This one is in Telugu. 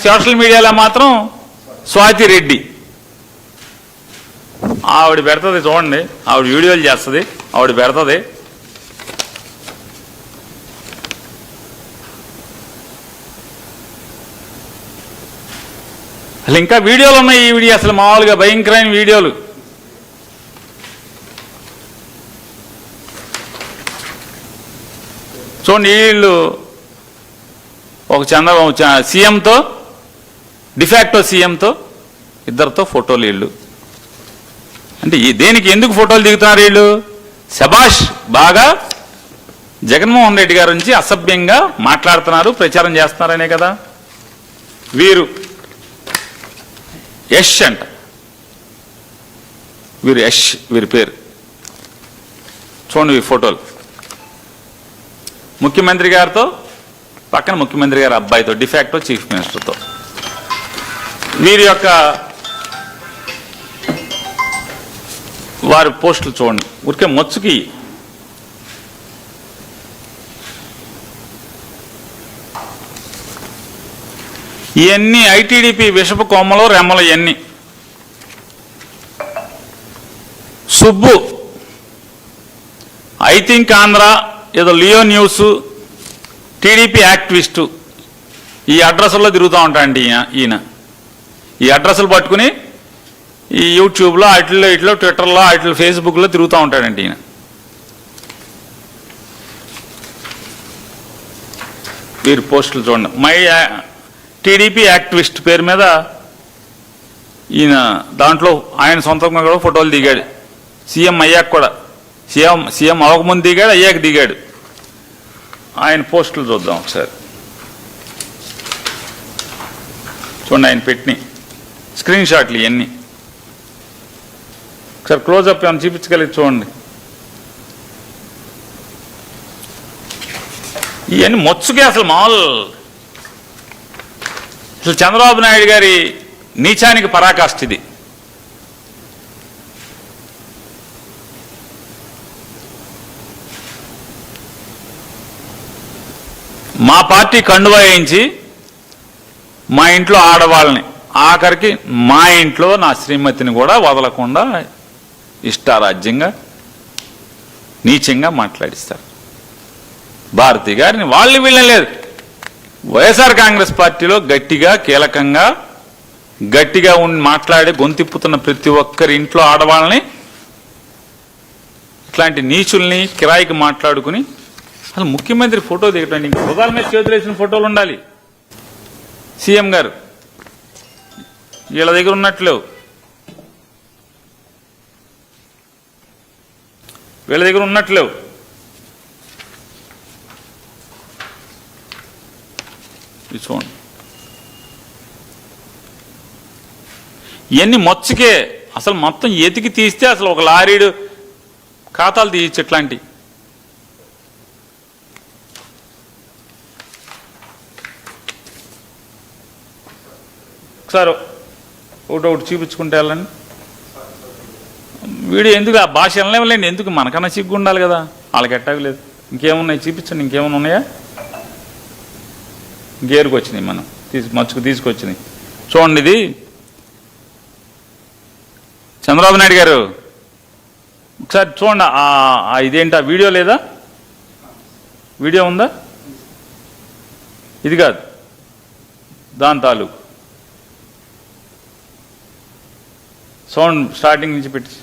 సోషల్ మీడియాలో మాత్రం స్వాతి రెడ్డి ఆవిడ పెడుతుంది, చూడండి, ఆవిడ వీడియోలు చేస్తుంది, ఆవిడ పెడుతుంది. అసలు ఇంకా వీడియోలు ఉన్నాయి. ఈ వీడియో అసలు మామూలుగా భయంకరమైన వీడియోలు. చూడండి, వీళ్ళు ఒక చంద్రబాబు సీఎంతో, డిఫాక్టో సీఎంతో ఇద్దరితో ఫోటోలు. వీళ్ళు అంటే దేనికి ఎందుకు ఫోటోలు దిగుతున్నారు? వీళ్ళు శబాష్, బాగా జగన్మోహన్ రెడ్డి గారి నుంచి అసభ్యంగా మాట్లాడుతున్నారు, ప్రచారం చేస్తున్నారనే కదా. వీరు యష్ అంట, వీరు యష్, వీరి పేరు చూడండి. ఈ ఫోటోలు ముఖ్యమంత్రి గారితో, పక్కన ముఖ్యమంత్రి గారి అబ్బాయితో, డిఫాక్టో చీఫ్ మినిస్టర్తో. వీరి యొక్క వారి పోస్టులు చూడండి, ఊరికే మొచ్చుకి. ఇవన్నీ ఐటీడీపీ విషపు కొమ్మలు రెమ్మలు. ఇవన్నీ సుబ్బు, ఐ థింక్ ఆంధ్ర, ఏదో లియో న్యూస్, టీడీపీ యాక్టివిస్టు, ఈ అడ్రస్లో తిరుగుతూ ఉంటాయండి ఈయన. ఈ అడ్రస్లు పట్టుకుని ఈ యూట్యూబ్లో ఇట్లో ట్విట్టర్లో ఇట్లో ఫేస్బుక్లో తిరుగుతూ ఉంటాడండి ఈయన. వీరి పోస్టులు చూడండి. మై టీడీపీ యాక్టివిస్ట్ పేరు మీద ఈయన దాంట్లో ఆయన సొంతంగా కూడా ఫోటోలు దిగాడు. సీఎం అయ్యాక కూడా, సీఎం అవ్వకముందు దిగాడు, అయ్యాక దిగాడు. ఆయన పోస్టులు చూద్దాం ఒకసారి. చూడండి, ఆయన పెట్టిన స్క్రీన్ షాట్లు ఇవన్నీ. ఒకసారి క్లోజప్ ఏమైనా చూపించగలిగి చూడండి. ఇవన్నీ మొచ్చుకే అసలు మామూలు. అసలు చంద్రబాబు నాయుడు గారి నీచానికి పరాకాష్ఠ ఇది. మా పార్టీ కండువా వేయించి మా ఇంట్లో ఆడవాళ్ళని, ఆఖరికి మా ఇంట్లో నా శ్రీమతిని కూడా వదలకుండా ఇష్టారాజ్యంగా నీచంగా మాట్లాడిస్తారు. భారతి గారిని వాళ్ళు వీళ్ళని లేదు. వైఎస్ఆర్ కాంగ్రెస్ పార్టీలో గట్టిగా, కీలకంగా, గట్టిగా ఉండి మాట్లాడి గొంతిప్పుతున్న ప్రతి ఒక్కరి ఇంట్లో ఆడవాళ్ళని, ఇట్లాంటి నీచుల్ని కిరాయికి మాట్లాడుకుని అసలు ముఖ్యమంత్రి ఫోటో దిగటండి. ఇంకా హృదయాల మీద చేతులు వేసిన ఫోటోలు ఉండాలి. సీఎం గారు వీళ్ళ దగ్గర ఉన్నట్లు, వీళ్ళ దగ్గర ఉన్నట్లు. ఇది చూడండి, ఇవన్నీ మొచ్చకే. అసలు మొత్తం ఎతికి తీస్తే అసలు ఒక లారీడు ఖాతాలు తీయచ్చు. ఇట్లాంటి ఒకసారి ఒకటి చూపించుకుంటే వెళ్ళండి. వీడియో ఎందుకు ఆ భాష వెళ్ళలేండి, ఎందుకు మనకన్నా సిగ్గు ఉండాలి కదా. వాళ్ళకి ఎట్టాగలేదు. లేదు. ఇంకేమున్నాయి చూపించండి, ఇంకేమైనా ఉన్నాయా? గేరుకు వచ్చినాయి, మనం మచ్చుకు తీసుకొచ్చినాయి. చూడండి, ఇది చంద్రబాబు నాయుడు గారు. ఒకసారి చూడండి, ఇదేంటి ఆ వీడియో లేదా? వీడియో ఉందా? ఇది కాదు, దాని తాలూకు సౌండ్ స్టార్టింగ్ నుంచి పెట్టి